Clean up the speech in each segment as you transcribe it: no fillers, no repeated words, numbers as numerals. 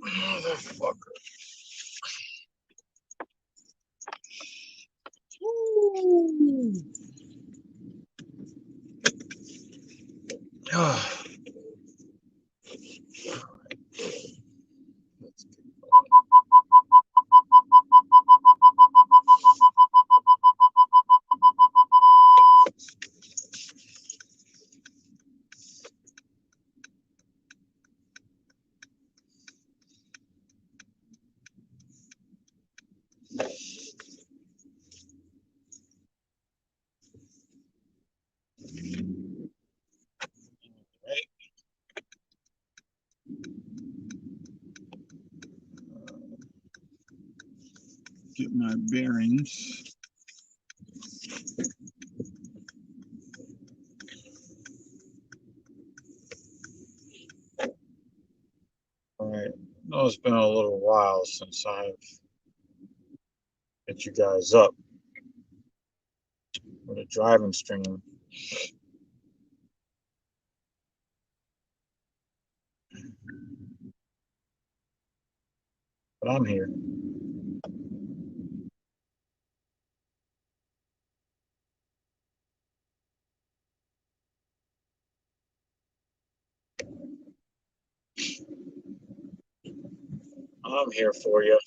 Motherfucker. Right. Get my bearings. All right. I know it's been a little while since I've hit you guys up with a driving stream. But I'm here. I'm here for you.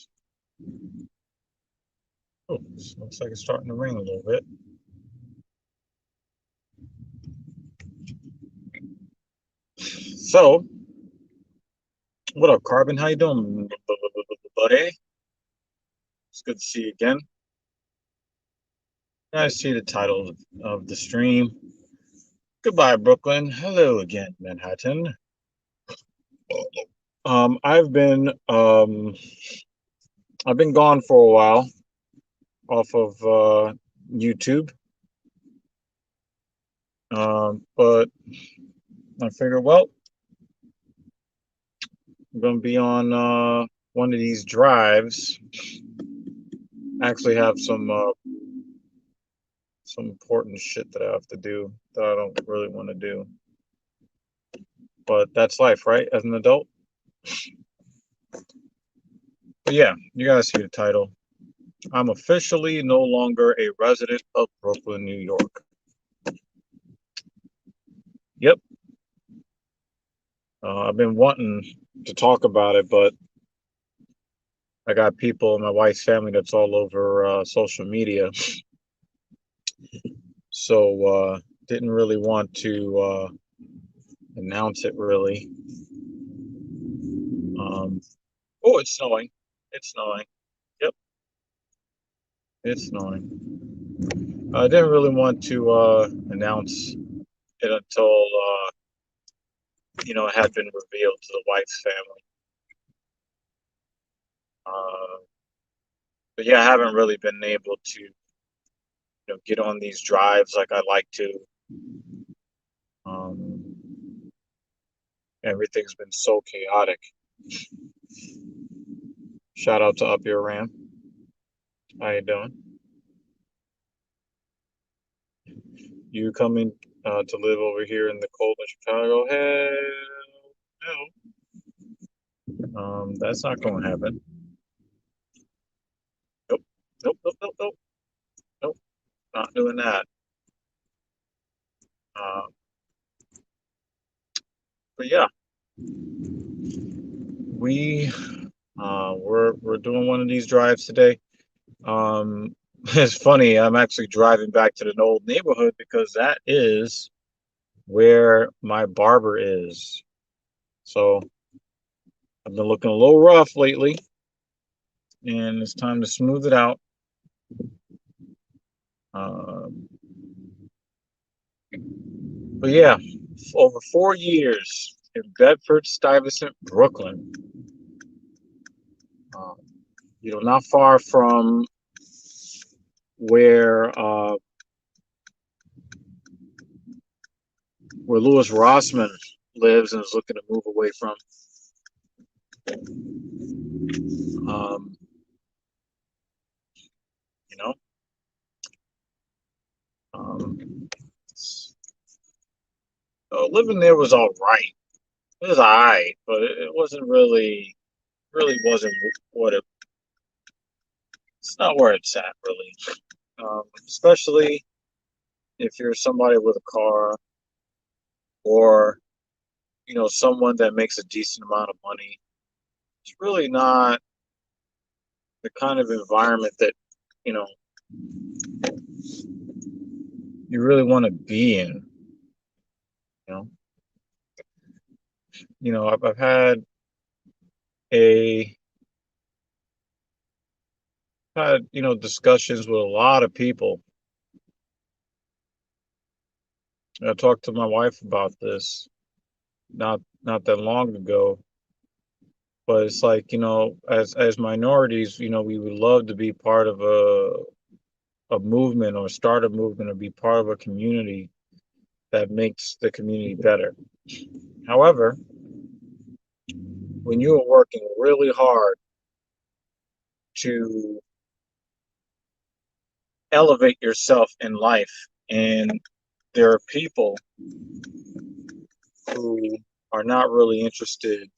Oh, looks like it's starting to rain a little bit. So, what up, Carbon? How you doing, buddy? It's good to see you again. I see the title of the stream. Goodbye, Brooklyn. Hello again, Manhattan. I've been gone for a while off of YouTube. But I figured, well, I'm gonna be on one of these drives. I actually have some important shit that I have to do that I don't really want to do. But that's life, right? As an adult. But yeah, you guys see the title. I'm officially no longer a resident of Brooklyn, New York. Yep. I've been wanting to talk about it, but I got people in my wife's family that's all over social media. So didn't really want to announce it really. Oh, it's snowing. It's snowing. Yep, it's snowing. I didn't really want to announce it until it had been revealed to the wife's family. Uh, but yeah, I haven't really been able to get on these drives like I like to. Um, Everything's been so chaotic. Shout out to Up Your Ram. How you doing? You coming to live over here in the cold of Chicago? Hell no. That's not going to happen. Nope. Nope. Nope. Nope. Nope. Nope. Not doing that. Uh, but yeah, we we're doing one of these drives today. Um, it's funny. I'm actually driving back to the old neighborhood because that is where my barber is. So I've been looking a little rough lately, and it's time to smooth it out. Um, but yeah, over 4 years in Bedford Stuyvesant, Brooklyn. Um, not far from where Louis Rossman lives and is looking to move away from. Um, you know, um, living there was all right. It was all right, but it wasn't really really wasn't what it's not where it's at really. Especially if you're somebody with a car or someone that makes a decent amount of money. It's really not the kind of environment that you know you really want to be in. You know, I've a had discussions with a lot of people. I talked to my wife about this not that long ago, but it's like as minorities, we would love to be part of a movement or start a movement or be part of a community that makes the community better. However, when you are working really hard to elevate yourself in life, and there are people who are not really interested.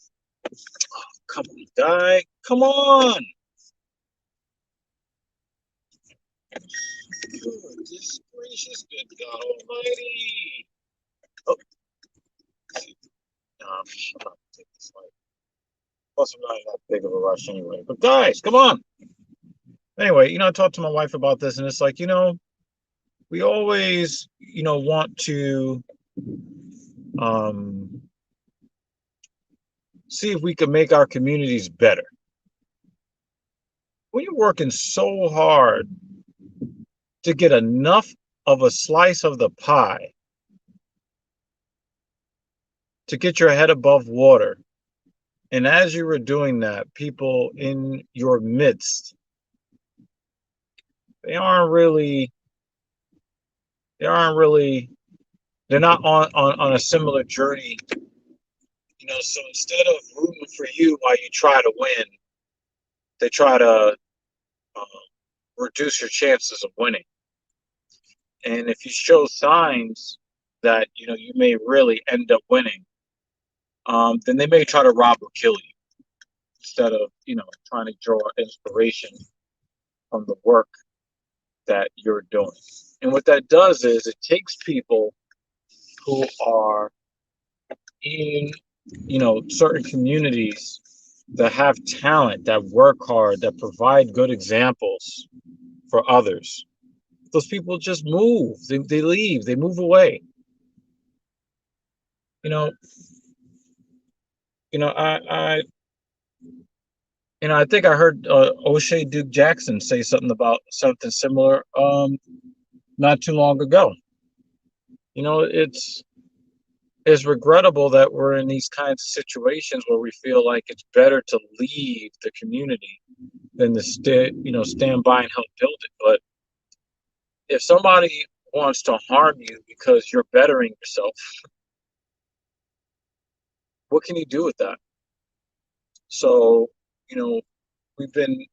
Oh, come on, guy. Come on. Goodness gracious, good God Almighty. Oh, no, I'm not taking this light. Plus, I'm not in that big of a rush anyway. But guys, come on. Anyway, I talked to my wife about this, and it's like, we always, want to um, see if we can make our communities better. When you're working so hard to get enough of a slice of the pie to get your head above water, and as you were doing that, people in your midst, they aren't really, they aren't really, they're not on a similar journey. So instead of rooting for you while you try to win, they try to uh, reduce your chances of winning. And if you show signs that you may really end up winning, then they may try to rob or kill you instead of trying to draw inspiration from the work that you're doing. And what that does is it takes people who are in certain communities that have talent, that work hard, that provide good examples for others. Those people just move. They leave. They move away. You know, I I think I heard O'Shea Duke Jackson say something about something similar not too long ago. It's regrettable that we're in these kinds of situations where we feel like it's better to leave the community than to stand by and help build it. But if somebody wants to harm you because you're bettering yourself, what can you do with that? So, you know, we've been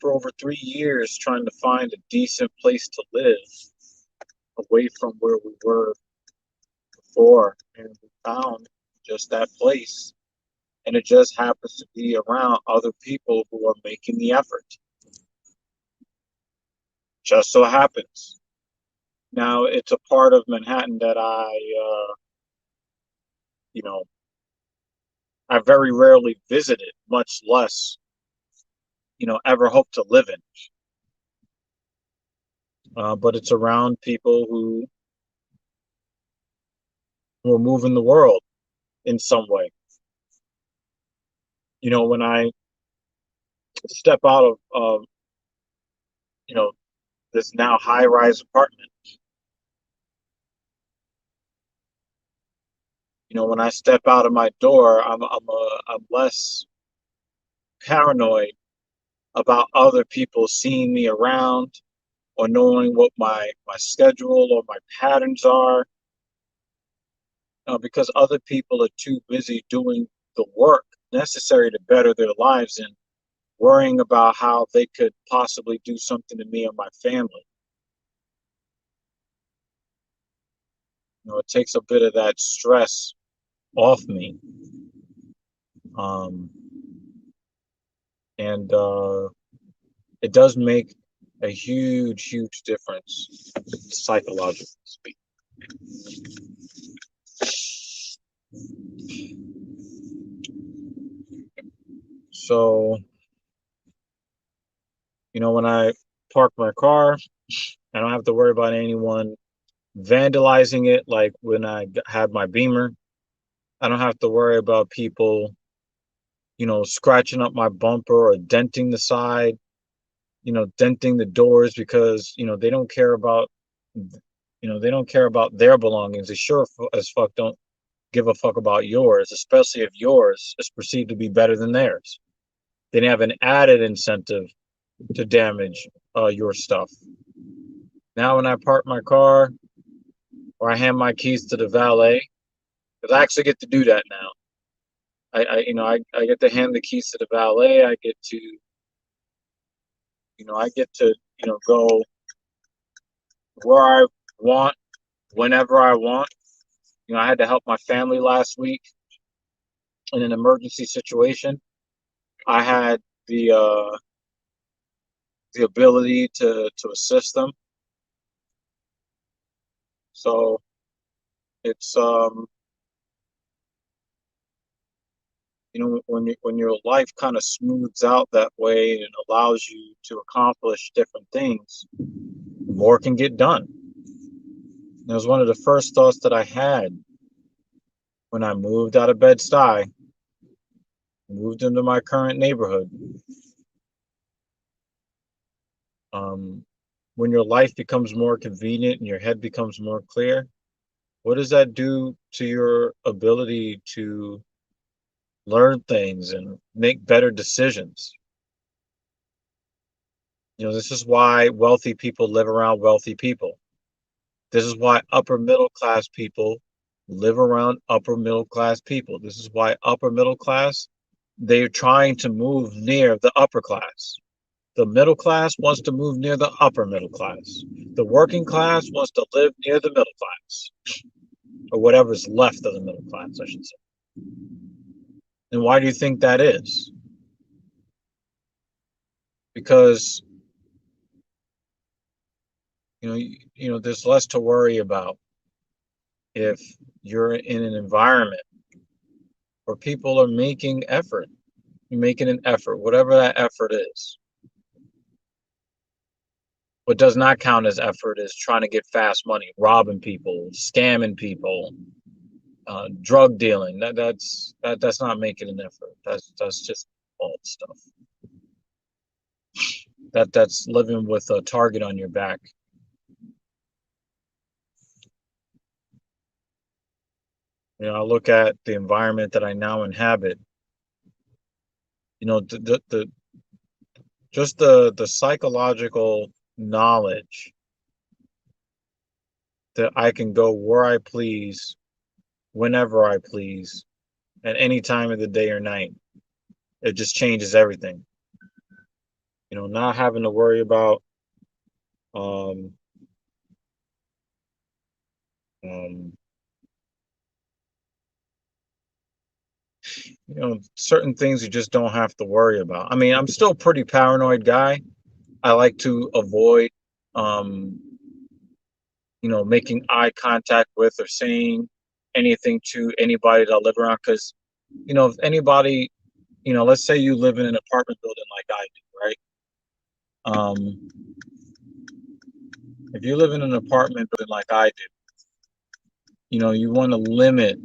for over 3 years trying to find a decent place to live away from where we were before, and we found just that place. And it just happens to be around other people who are making the effort. Just so happens. Now it's a part of Manhattan that you know, I very rarely visited, much less, ever hope to live in. But it's around people who are moving the world in some way. When I step out of you know, this now high-rise apartment, when I step out of my door, I'm less paranoid about other people seeing me around or knowing what my schedule or my patterns are, because other people are too busy doing the work necessary to better their lives and worrying about how they could possibly do something to me or my family. It takes a bit of that stress off me. Um, And it does make a huge difference psychologically speaking. So, when I park my car, I don't have to worry about anyone vandalizing it like when I had my Beamer. I don't have to worry about people, scratching up my bumper or denting the side, denting the doors because, they don't care about their belongings. They sure as fuck don't give a fuck about yours, especially if yours is perceived to be better than theirs. They have an added incentive to damage your stuff. Now, when I park my car or I hand my keys to the valet, because I actually get to do that now. I get to hand the keys to the valet. I get to, go where I want, whenever I want. I had to help my family last week in an emergency situation. I had the uh, the ability to assist them. So it's when your life kind of smooths out that way and allows you to accomplish different things, more can get done. It was one of the first thoughts that I had when I moved out of Bed-Stuy, moved into my current neighborhood. Um, when your life becomes more convenient and your head becomes more clear, what does that do to your ability to learn things and make better decisions? This is why wealthy people live around wealthy people. This is why upper middle class people live around upper middle class people. This is why upper middle class, they're trying to move near the upper class. The middle class wants to move near the upper middle class. The working class wants to live near the middle class, or whatever's left of the middle class, I should say. And why do you think that is? Because there's less to worry about if you're in an environment where people are making effort, making an effort, whatever that effort is. What does not count as effort is trying to get fast money, robbing people, scamming people, drug dealing. That's not making an effort. That's just old stuff. That's living with a target on your back. I look at the environment that I now inhabit. The just the psychological knowledge that I can go where I please, whenever I please, at any time of the day or night. It just changes everything. Not having to worry about um, um, certain things you just don't have to worry about. I mean, I'm still a pretty paranoid guy. I like to avoid, um, making eye contact with or saying anything to anybody that I live around. Because, if anybody, let's say you live in an apartment building like I do, right? Um, if you live in an apartment building like I do, you want to limit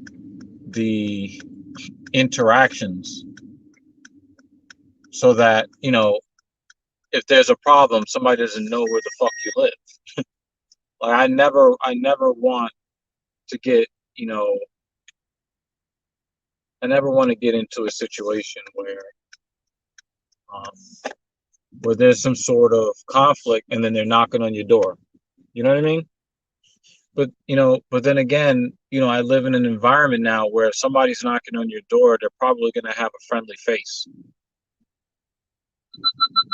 the interactions so that, if there's a problem, somebody doesn't know where the fuck you live. Like I never want to get, you know, I never want to get into a situation um, where there's some sort of conflict and then they're knocking on your door. You know what I mean? But then again, I live in an environment now where if somebody's knocking on your door, they're probably going to have a friendly face.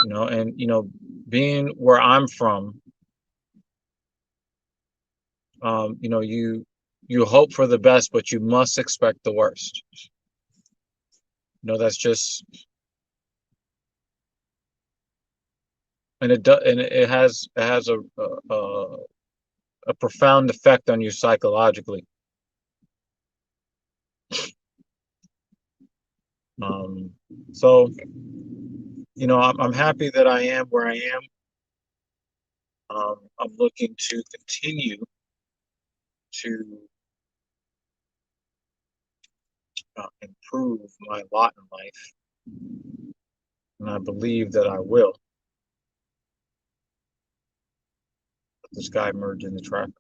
And being where I'm from, you hope for the best, but you must expect the worst. That's just and it has a profound effect on you psychologically. Um, so I'm happy that I am where I am. I'm looking to continue to improve my lot in life, and I believe that I will. Let this guy merge in the traffic.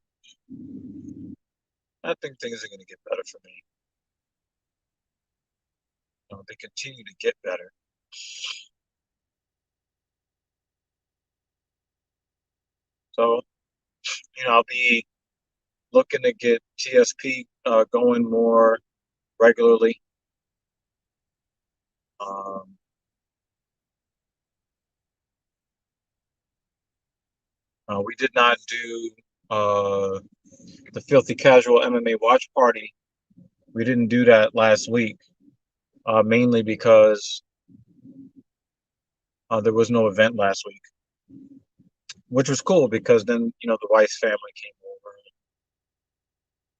I think things are going to get better for me. They continue to get better. So, I'll be looking to get TSP going more regularly. Um, we did not do the Filthy Casual MMA watch party. We didn't do that last week, mainly because there was no event last week, which was cool because then the Weiss family came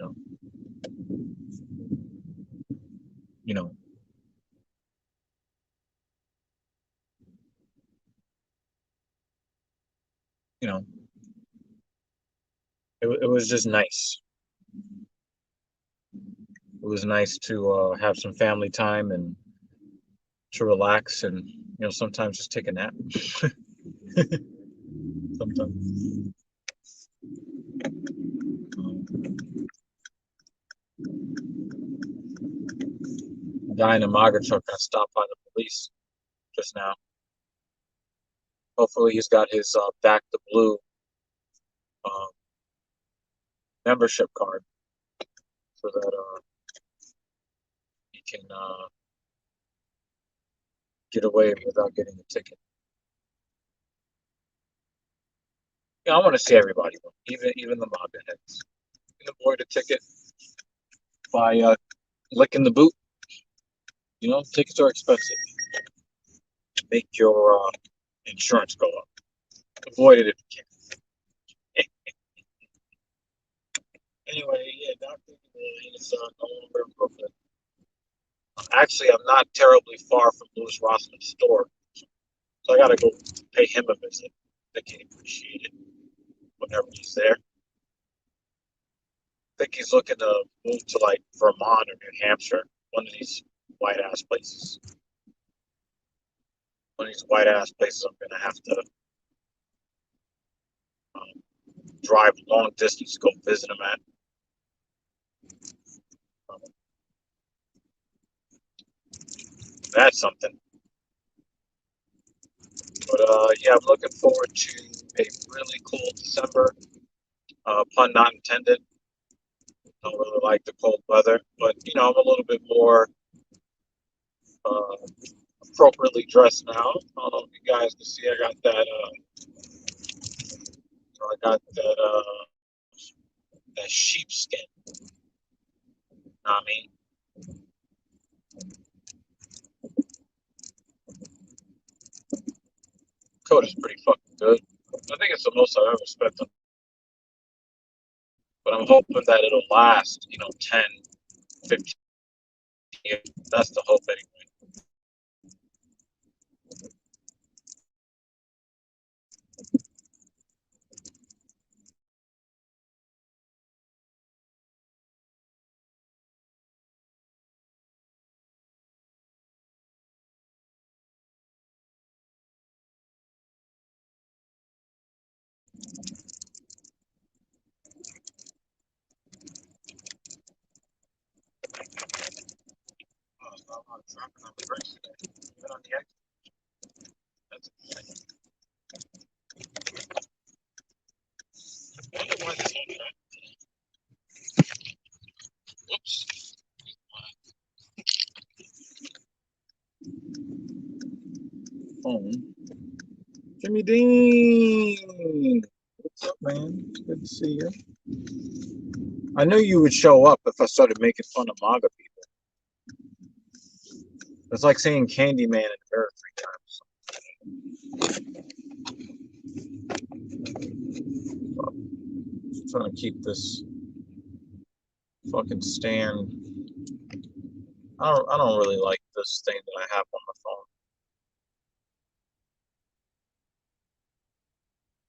over. You know, you know, it was just nice. It was nice to have some family time and to relax and sometimes just take a nap. Sometimes. A guy in a MAGA truck got stopped by the police just now. Hopefully, he's got his Back the Blue um, membership card so that he can get away without getting a ticket. I want to see everybody, even the MAGA heads. You can avoid a ticket by licking the boot. Tickets are expensive. Make your insurance go up. Avoid it if you can. Anyway, yeah, Dr. is no longer in Brooklyn. Actually, I'm not terribly far from Louis Rossman's store, so I gotta go pay him a visit. I can appreciate it whenever he's there. I think he's looking to move to like Vermont or New Hampshire, one of these white ass places. One of these white ass places I'm gonna have to um, drive long distance to go visit him at. Um, that's something. But yeah, I'm looking forward to a really cool December. Pun not intended. I don't really like the cold weather, but I'm a little bit more uh, appropriately dressed now. I don't know if you guys can see. I got that. I got that sheepskin. I mean, coat is pretty fucking good. I think it's the most I've ever spent on, but I'm hoping that it'll last. 10, 15 years. That's the hope anyway. I'm dropping on the brakes today. Even on the exit. That's insane. I wonder why this whole track. Whoops. Phone. Jimmy Dean. What's up, man? It's good to see you. I knew you would show up if I started making fun of MAGA people. It's like saying Candyman in the mirror 3 times. trying to keep this fucking stand. I don't really like this thing that I have on the phone.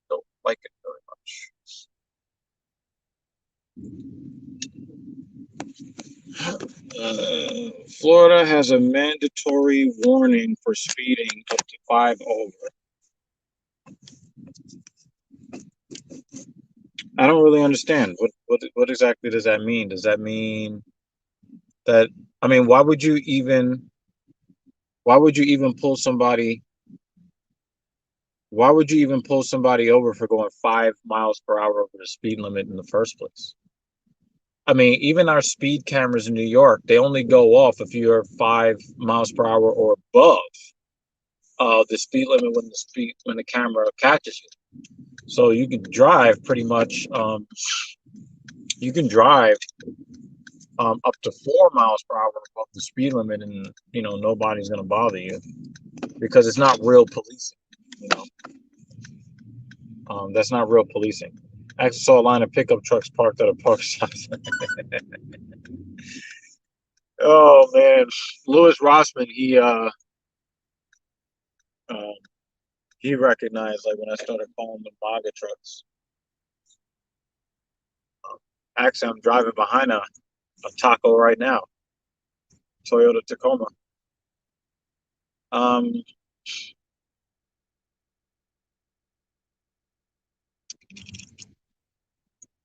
Don't like it very much. Florida has a mandatory warning for speeding up to 5 over. I don't really understand. What exactly does that mean? Does that mean that, I mean, why would you even pull somebody over for going 5 miles per hour over the speed limit in the first place? I mean, even our speed cameras in New York, they only go off if you're 5 miles per hour or above the speed limit when the camera catches you. So you can drive pretty much. You can drive up to 4 miles per hour above the speed limit, and nobody's gonna bother you because it's not real policing. You know, that's not real policing. I actually saw a line of pickup trucks parked at a park stop. Oh man, Louis Rossman, um, he recognized, like, when I started calling them MAGA trucks. Actually, I'm driving behind a Taco right now, Toyota Tacoma. Um,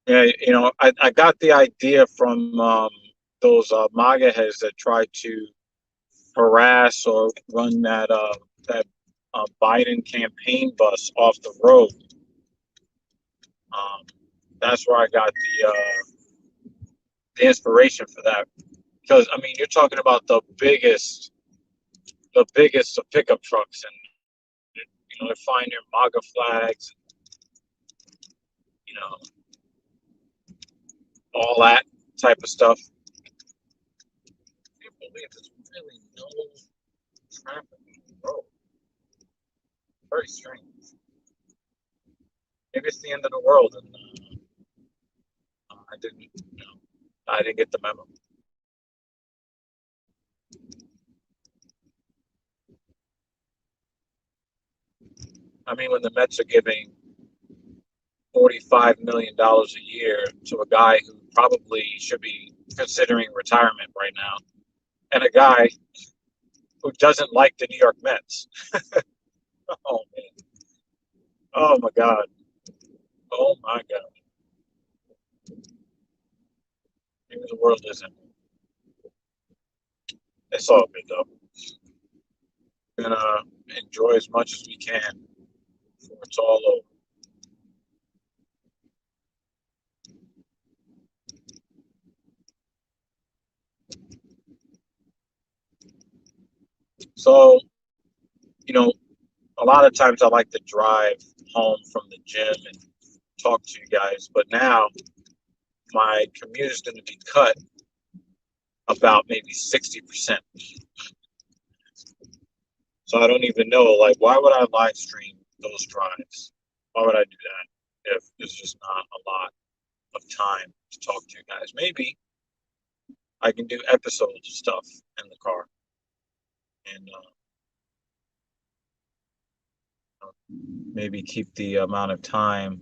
yeah, I got the idea from those MAGA heads that try to harass or run that Biden campaign bus off the road. Um, that's where I got the inspiration for that. Because I mean, you're talking about the biggest of pickup trucks, and they're flying their MAGA flags, you know, all that type of stuff. I can't believe there's really no traffic on the road. Very strange. Maybe it's the end of the world, and I didn't get the memo. I mean, when the Mets are giving $45 million a year to a guy who probably should be considering retirement right now, and a guy who doesn't like the New York Mets. Oh man! Oh my God! Oh my God! Maybe the world isn't. It's all good though. We're gonna enjoy as much as we can before it's all over. So, you know, a lot of times I like to drive home from the gym and talk to you guys, but now my commute is going to be cut about maybe 60%. So I don't even know, like, why would I live stream those drives? Why would I do that if there's just not a lot of time to talk to you guys? Maybe I can do episodes of stuff in the car and maybe keep the amount of time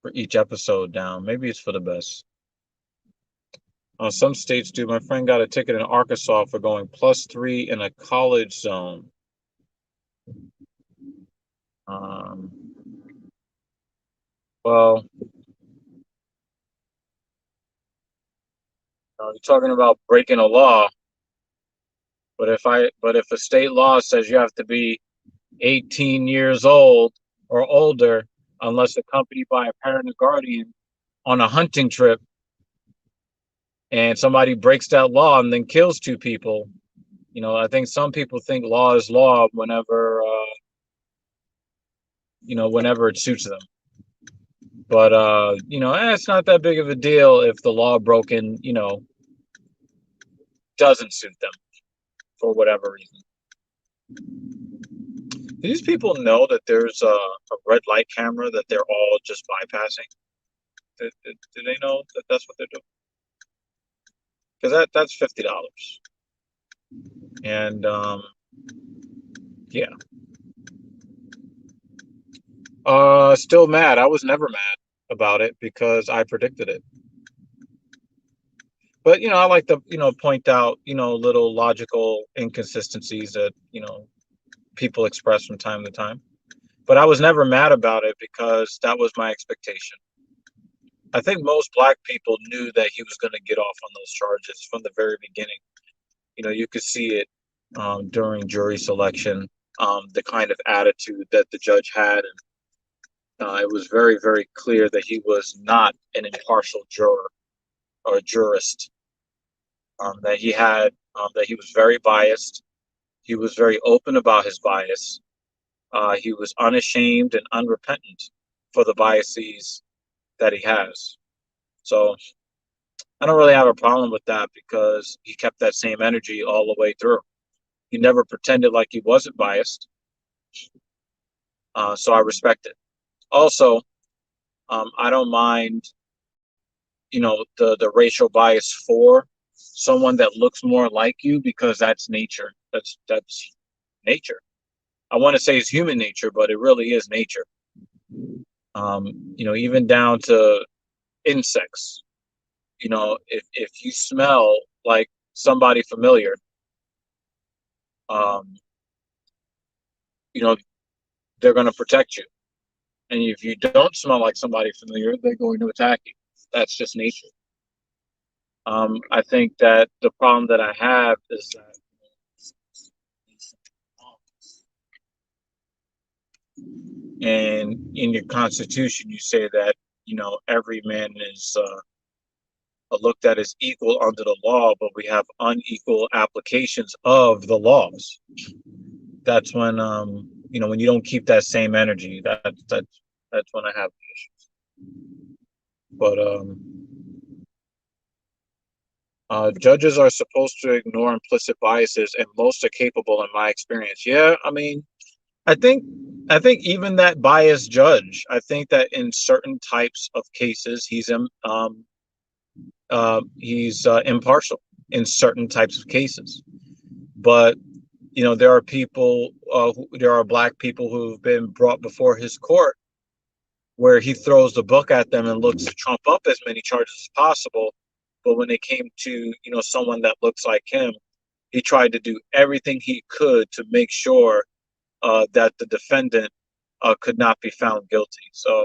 for each episode down. Maybe it's for the best. Some states do. My friend got a ticket in Arkansas for going +3 in a college zone. Um, well, you're talking about breaking a law, but if a state law says you have to be 18 years old or older, unless accompanied by a parent or guardian on a hunting trip, and somebody breaks that law and then kills two people, I think some people think law is law whenever it suits them. But it's not that big of a deal if the law broken, doesn't suit them for whatever reason. Do these people know that there's a red light camera that they're all just bypassing? Do they know that that's what they're doing? Because that's $50, and yeah. Still mad. I was never mad about it because I predicted it. But I like to point out little logical inconsistencies that people express from time to time. But I was never mad about it because that was my expectation. I think most black people knew that he was going to get off on those charges from the very beginning. You could see it during jury selection, the kind of attitude that the judge had, and it was very, very clear that he was not an impartial juror or jurist. That he was very biased. He was very open about his bias. He was unashamed and unrepentant for the biases that he has. So I don't really have a problem with that because he kept that same energy all the way through. He never pretended like he wasn't biased. So I respect it. Also, I don't mind, the racial bias for someone that looks more like you because that's nature. That's nature. I want to say it's human nature, but it really is nature. Even down to insects. If you smell like somebody familiar, um, you know, they're going to protect you. And if you don't smell like somebody familiar, they're going to attack you. That's just nature. I think that the problem that I have is that and in your constitution you say that every man is looked at as equal under the law, but we have unequal applications of the laws. That's when when you don't keep that same energy, that's when I have the issues. But judges are supposed to ignore implicit biases, and most are capable, in my experience. Yeah, I mean, I think I think even that biased judge, I think that in certain types of cases, he's impartial in certain types of cases. But there are people, there are black people who've been brought before his court where he throws the book at them and looks to trump up as many charges as possible. But when it came to someone that looks like him, he tried to do everything he could to make sure that the defendant could not be found guilty. So,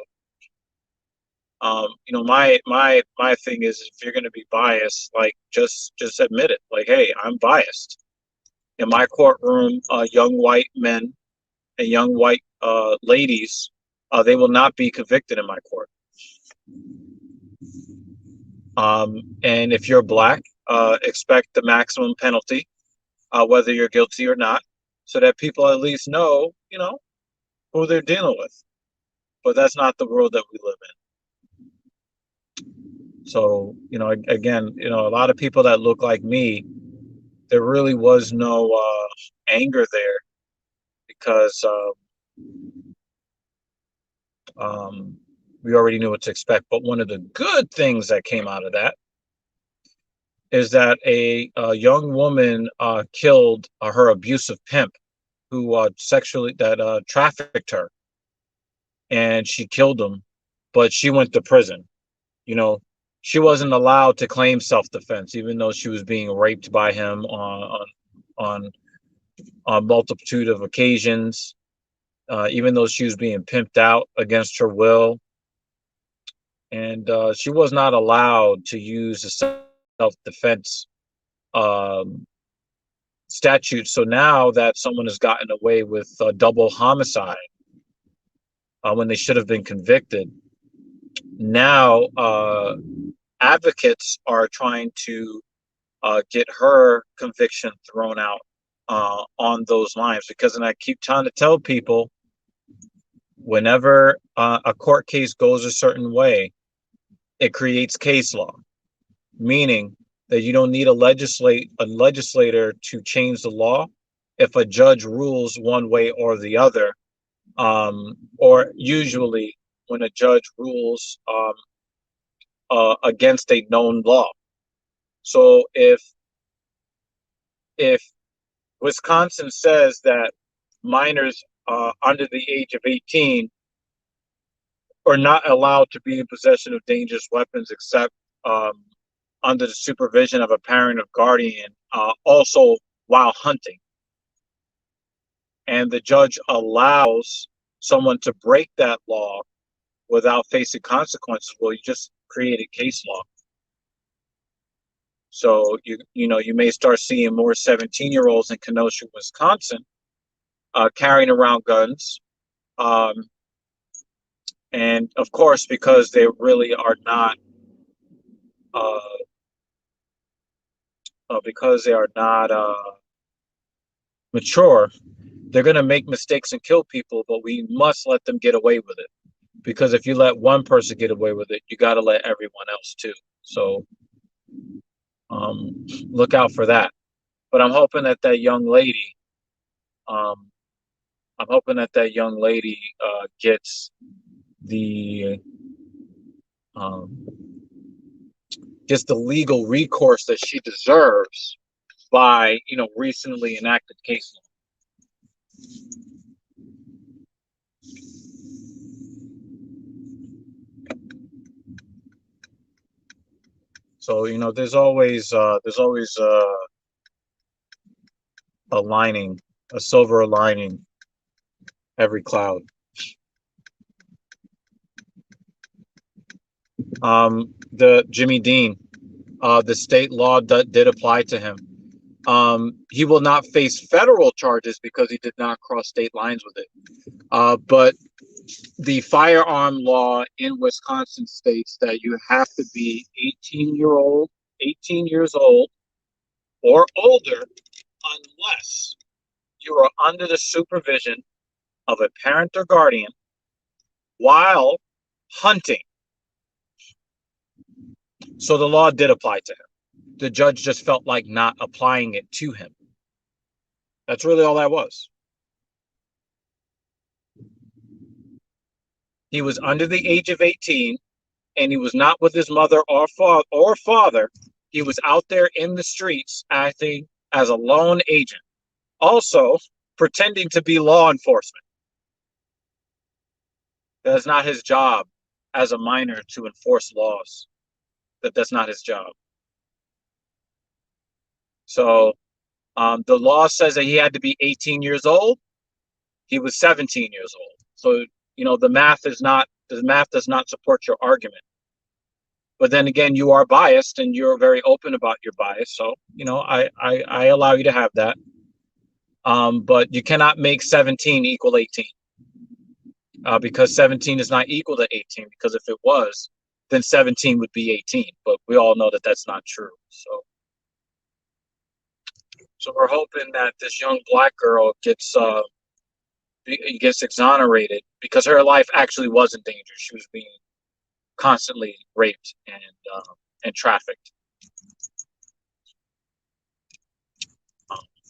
my thing is, if you're going to be biased, like just admit it. Like, hey, I'm biased. In my courtroom, young white men and young white ladies, they will not be convicted in my court. And if you're black, expect the maximum penalty, whether you're guilty or not, so that people at least know, who they're dealing with. But that's not the world that we live in. So, again, a lot of people that look like me, there really was no anger there because we already knew what to expect. But one of the good things that came out of that is that a young woman killed her abusive pimp who sexually trafficked her, and she killed him, but she went to prison. You know, she wasn't allowed to claim self-defense, even though she was being raped by him on a multitude of occasions. Even though she was being pimped out against her will, and she was not allowed to use the self-defense um, statute. So now that someone has gotten away with double homicide when they should have been convicted, now advocates are trying to get her conviction thrown out on those lines. Because, and I keep trying to tell people, whenever a court case goes a certain way, it creates case law, meaning that you don't need a legislator to change the law. If a judge rules one way or the other, or usually when a judge rules against a known law. So if Wisconsin says that minors under the age of 18 are not allowed to be in possession of dangerous weapons except um, under the supervision of a parent or guardian, also while hunting, and the judge allows someone to break that law without facing consequences, well, you just created case law. So you may start seeing more 17-year-olds in Kenosha, Wisconsin, carrying around guns, um, and of course, because they really are not, uh, because they are not mature, they're going to make mistakes and kill people. But we must let them get away with it, because if you let one person get away with it, you got to let everyone else too. So look out for that. But I'm hoping that that young lady, um, I'm hoping that that young lady gets the um, gets the legal recourse that she deserves by recently enacted case law. So there's always a lining, a silver lining every cloud. The Jimmy Dean, the state law did apply to him. He will not face federal charges because he did not cross state lines with it. But the firearm law in Wisconsin states that you have to be 18 years old or older unless you are under the supervision of a parent or guardian while hunting. So the law did apply to him. The judge just felt like not applying it to him. That's really all that was. He was under the age of 18 and he was not with his mother or father. He was out there in the streets acting as a lone agent, also pretending to be law enforcement. That is not his job as a minor to enforce laws. That's not his job. So the law says that he had to be 18 years old. He was 17 years old. So the math does not support your argument. But then again, you are biased and you're very open about your bias. So I allow you to have that. But you cannot make 17 equal 18, because 17 is not equal to 18. Because if it was, then 17 would be 18. But we all know that that's not true. So we're hoping that this young black girl gets exonerated, because her life actually was in danger. She was being constantly raped and trafficked.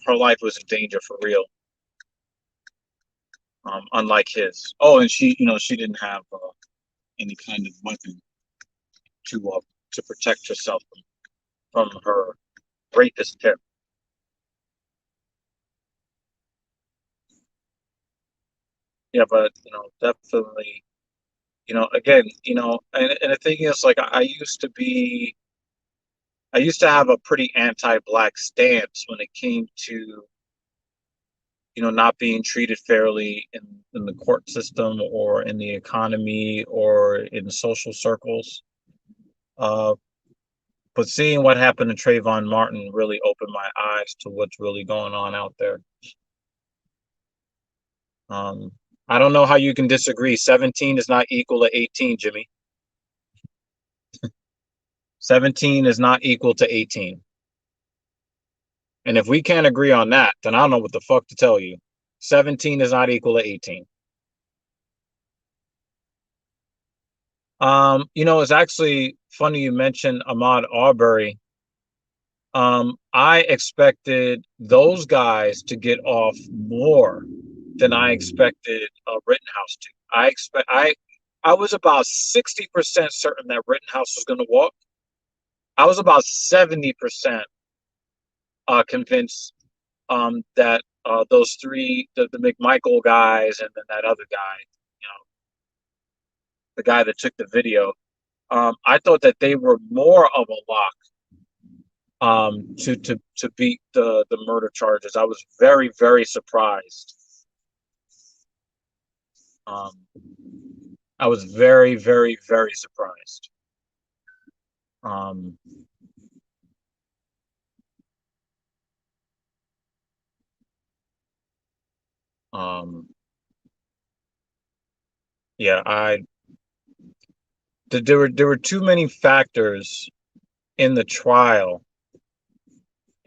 Her life was in danger for real. Unlike his. Oh, and she didn't have any kind of weapon to protect herself from her rapist tip. Yeah, but definitely, again, and the thing is, like, I used to have a pretty anti-black stance when it came to not being treated fairly in the court system or in the economy or in social circles. Uh, but seeing what happened to Trayvon Martin really opened my eyes to what's really going on out there. Um, I don't know how you can disagree. 17 is not equal to 18, Jimmy. 17 is not equal to 18. And if we can't agree on that, then I don't know what the fuck to tell you. 17 is not equal to 18. It's actually funny you mentioned Ahmaud Arbery. I expected those guys to get off more than I expected Rittenhouse to. I was about 60% certain that Rittenhouse was going to walk. I was about 70% convinced that those three, the McMichael guys, and then that other guy, you know, the guy that took the video, I thought that they were more of a lock to beat the murder charges. I was very, very surprised. Um, I was very, very, very surprised. Um, um, yeah, there were too many factors in the trial,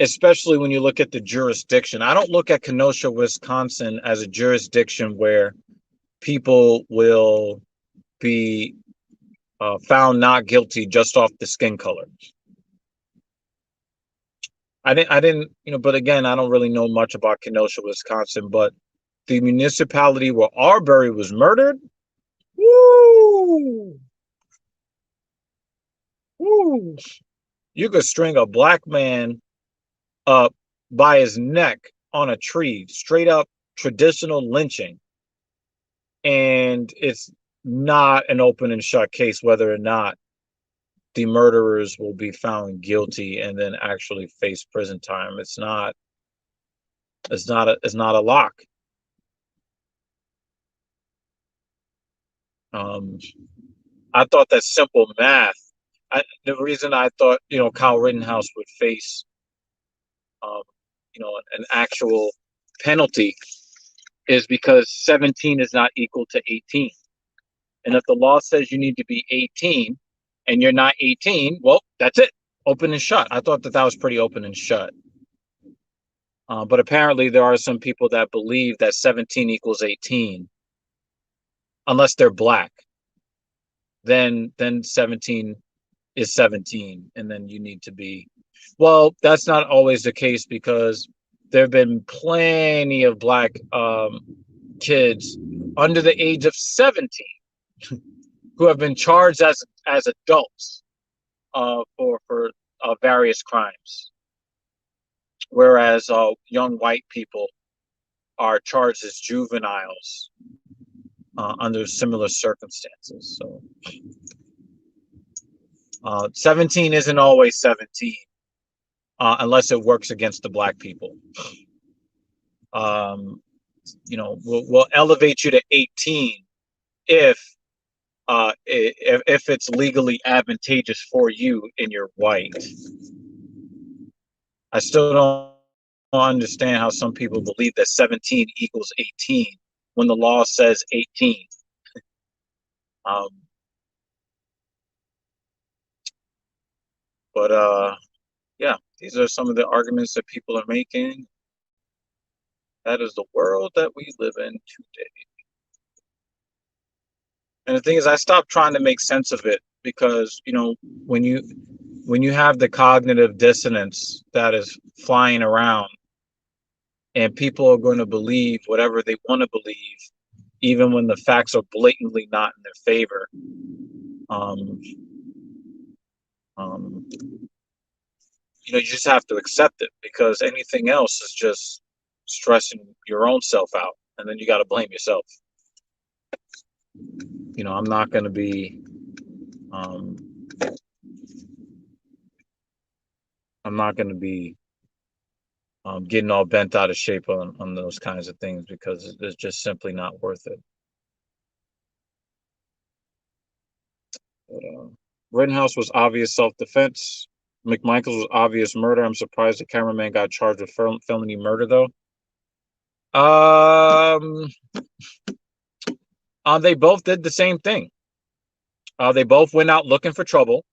especially when you look at the jurisdiction. I don't look at Kenosha, Wisconsin as a jurisdiction where people will be found not guilty just off the skin color. But again, I don't really know much about Kenosha, Wisconsin, but the municipality where Arbery was murdered, woo, woo, you could string a black man up by his neck on a tree, straight up traditional lynching. And it's not an open and shut case whether or not the murderers will be found guilty and then actually face prison time. It's not a lock. Um, I thought that simple math. The reason I thought Kyle Rittenhouse would face um, an actual penalty is because 17 is not equal to 18. And if the law says you need to be 18 and you're not 18, well, that's it. Open and shut. I thought that was pretty open and shut. But apparently there are some people that believe that 17 equals 18, unless they're black. Then 17 is 17, and then you need to be. Well, that's not always the case because there have been plenty of black kids under the age of 17 who have been charged as adults for various crimes, whereas young white people are charged as juveniles under similar circumstances. So 17 isn't always 17 unless it works against the black people. We'll elevate you to 18 if it's legally advantageous for you and you're white. I still don't understand how some people believe that 17 equals 18 when the law says 18. Um, but yeah, these are some of the arguments that people are making. That is the world that we live in today. And the thing is, I stopped trying to make sense of it because, when you have the cognitive dissonance that is flying around and people are going to believe whatever they want to believe, even when the facts are blatantly not in their favor. Um, um, you just have to accept it because anything else is just stressing your own self out, and then you got to blame yourself. I'm not going to be um, I'm not going to be getting all bent out of shape on those kinds of things because it's just simply not worth it. But, Rittenhouse was obvious self-defense. McMichaels was obvious murder. I'm surprised the cameraman got charged with felony murder, though. They both did the same thing. They both went out looking for trouble.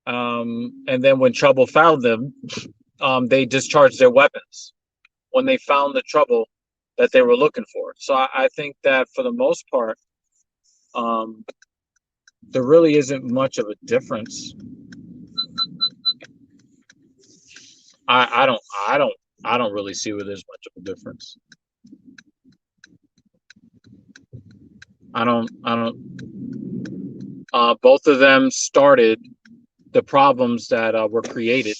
And then when trouble found them, they discharged their weapons when they found the trouble that they were looking for. So I think that for the most part, there really isn't much of a difference. I don't really see where there's much of a difference. I don't. Both of them started the problems that were created,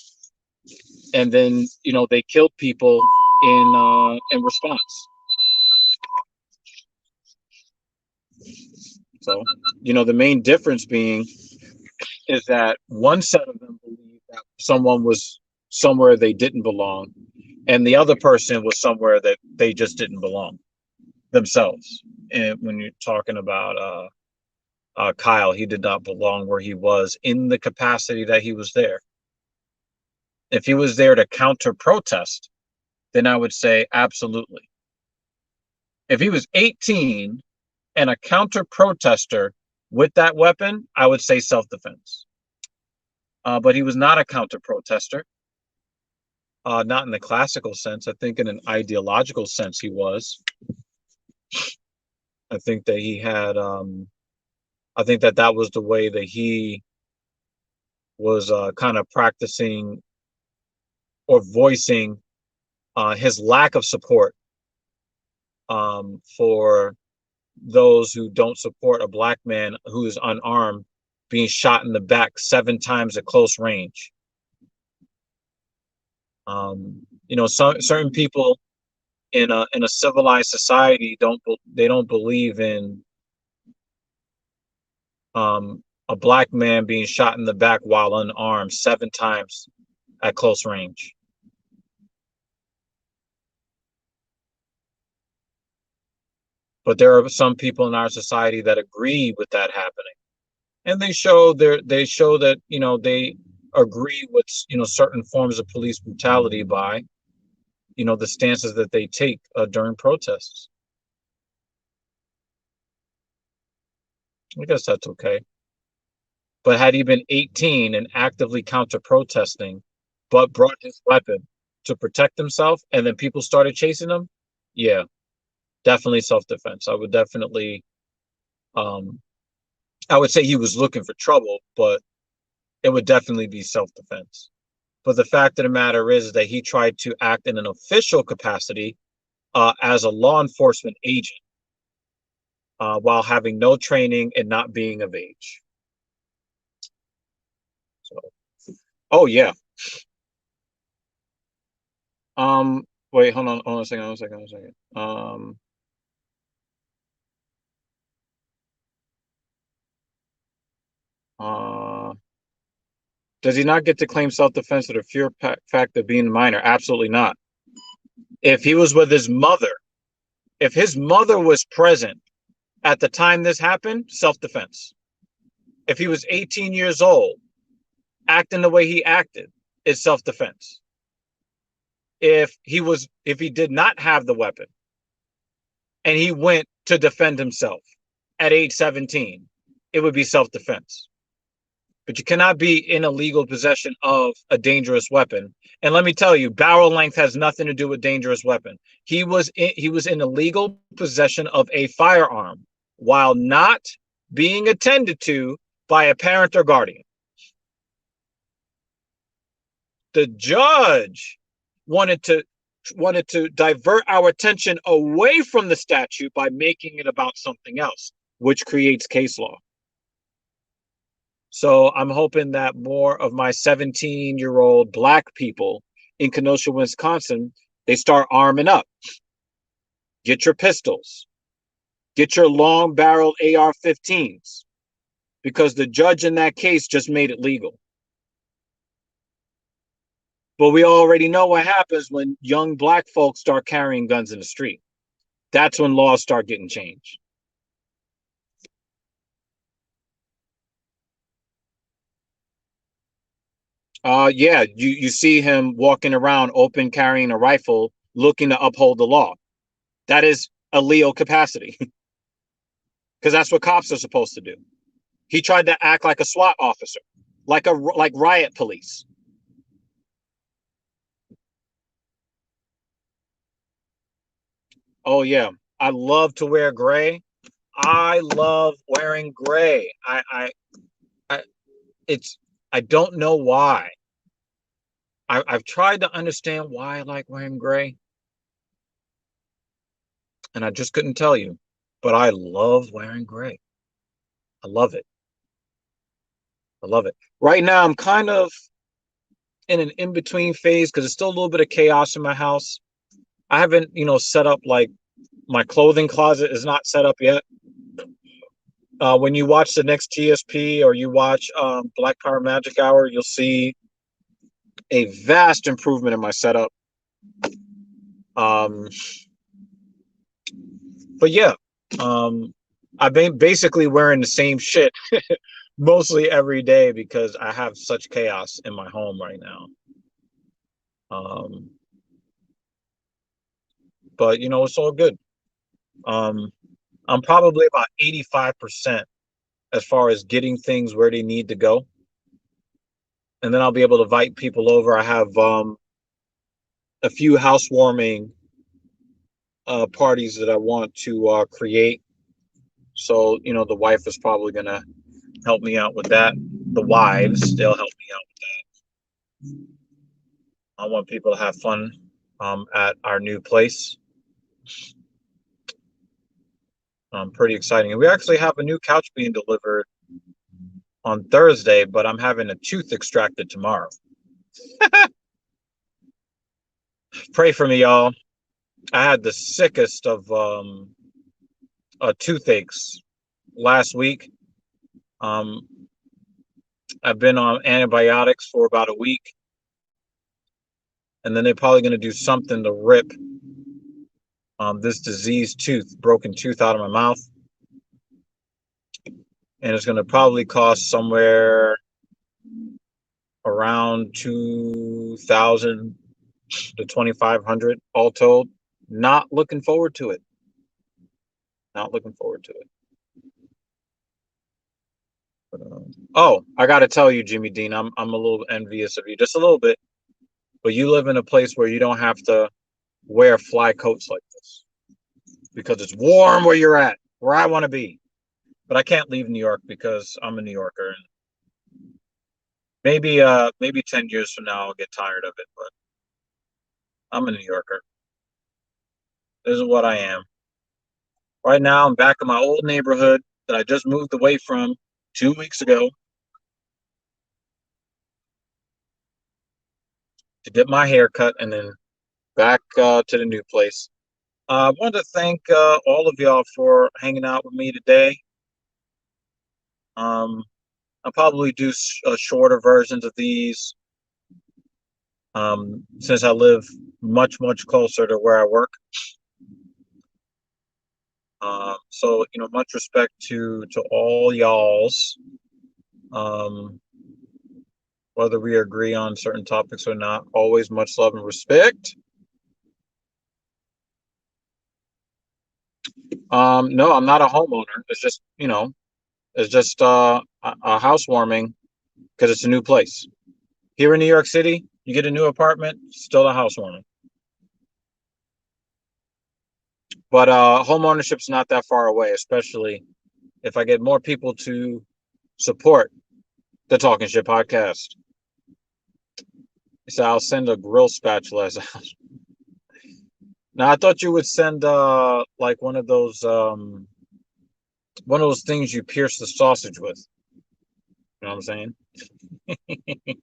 and then they killed people in response. So the main difference being is that one set of them believed that someone was somewhere they didn't belong, and the other person was somewhere that they just didn't belong themselves. And when you're talking about Kyle, he did not belong where he was in the capacity that he was there. If he was there to counter protest, then I would say absolutely. If he was 18 and a counter protester with that weapon, I would say self defense. But he was not a counter protester, not in the classical sense. I think in an ideological sense, he was. I think that he had, I think that that was the way that he was kind of practicing or voicing his lack of support for those who don't support a black man who is unarmed being shot in the back 7 times at close range. Certain people in a civilized society don't believe in a black man being shot in the back while unarmed 7 times at close range. But there are some people in our society that agree with that happening, and they show that they agree with certain forms of police brutality by the stances that they take during protests. I guess that's okay. But had he been 18 and actively counter protesting, but brought his weapon to protect himself, and then people started chasing him, yeah, definitely self defense. Um, I would say he was looking for trouble, but it would definitely be self defense. But the fact of the matter is that he tried to act in an official capacity as a law enforcement agent while having no training and not being of age. So, oh yeah. Wait, hold on a second, hold on a second, hold on a second. Uh, does he not get to claim self-defense for the pure fact of being a minor? Absolutely not. If he was with his mother, if his mother was present at the time this happened, self-defense. If he was 18 years old, acting the way he acted, it's self-defense. If he did not have the weapon and he went to defend himself at age 17, it would be self-defense. But you cannot be in illegal possession of a dangerous weapon. And let me tell you, barrel length has nothing to do with dangerous weapon. He was in illegal possession of a firearm while not being attended to by a parent or guardian. The judge wanted to divert our attention away from the statute by making it about something else, which creates case law. So I'm hoping that more of my 17-year-old black people in Kenosha, Wisconsin, they start arming up. Get your pistols. Get your long barrel AR-15s, because the judge in that case just made it legal. But we already know what happens when young black folks start carrying guns in the street. That's when laws start getting changed. Yeah, you see him walking around open carrying a rifle, looking to uphold the law. That is a Leo capacity, because that's what cops are supposed to do. He tried to act like a SWAT officer, like riot police. Oh yeah, I love to wear gray. I love wearing gray. I it's I don't know why. I've tried to understand why I like wearing gray, and I just couldn't tell you. but I love wearing gray. I love it. I love it. Right now, I'm kind of in an in-between phase because it's still a little bit of chaos in my house. I haven't, set up like my clothing closet is not set up yet. When you watch the next TSP or you watch Black Power Magic Hour, you'll see a vast improvement in my setup. Um, but yeah, I've been basically wearing the same shit mostly every day because I have such chaos in my home right now. Um, but it's all good. Um, I'm probably about 85% as far as getting things where they need to go. And then I'll be able to invite people over. I have a few housewarming parties that I want to create. So, the wife is probably going to help me out with that. The wives, they'll help me out with that. I want people to have fun at our new place. Pretty exciting. And we actually have a new couch being delivered on Thursday, but I'm having a tooth extracted tomorrow. Pray for me, y'all. I had the sickest of toothaches last week. Um, I've been on antibiotics for about a week, and then they're probably going to do something to rip this diseased tooth, broken tooth out of my mouth. And it's going to probably cost somewhere around 2,000 to 2,500 all told. Not looking forward to it. Not looking forward to it. But, oh, I got to tell you, Jimmy Dean, I'm a little envious of you, just a little bit. But you live in a place where you don't have to wear fly coats like this because it's warm where you're at, where I want to be. But I can't leave New York because I'm a New Yorker, and maybe 10 years from now I'll get tired of it. But I'm a New Yorker. This is what I am. Right now, I'm back in my old neighborhood that I just moved away from 2 weeks ago to get my hair cut and then back to the new place. I want to thank all of y'all for hanging out with me today. Um, I'll probably do shorter versions of these since I live much, much closer to where I work. So, much respect to all y'all's. Um, whether we agree on certain topics or not, always much love and respect. No, I'm not a homeowner. It's just, it's just a housewarming because it's a new place. Here in New York City, you get a new apartment, still a housewarming. But home ownership's not that far away, especially if I get more people to support the Talking Shit podcast. So I'll send a grill spatula as a house. Now I thought you would send like one of those things you pierce the sausage with. You know what I'm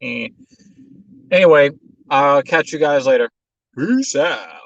saying? Anyway, I'll catch you guys later. Peace out.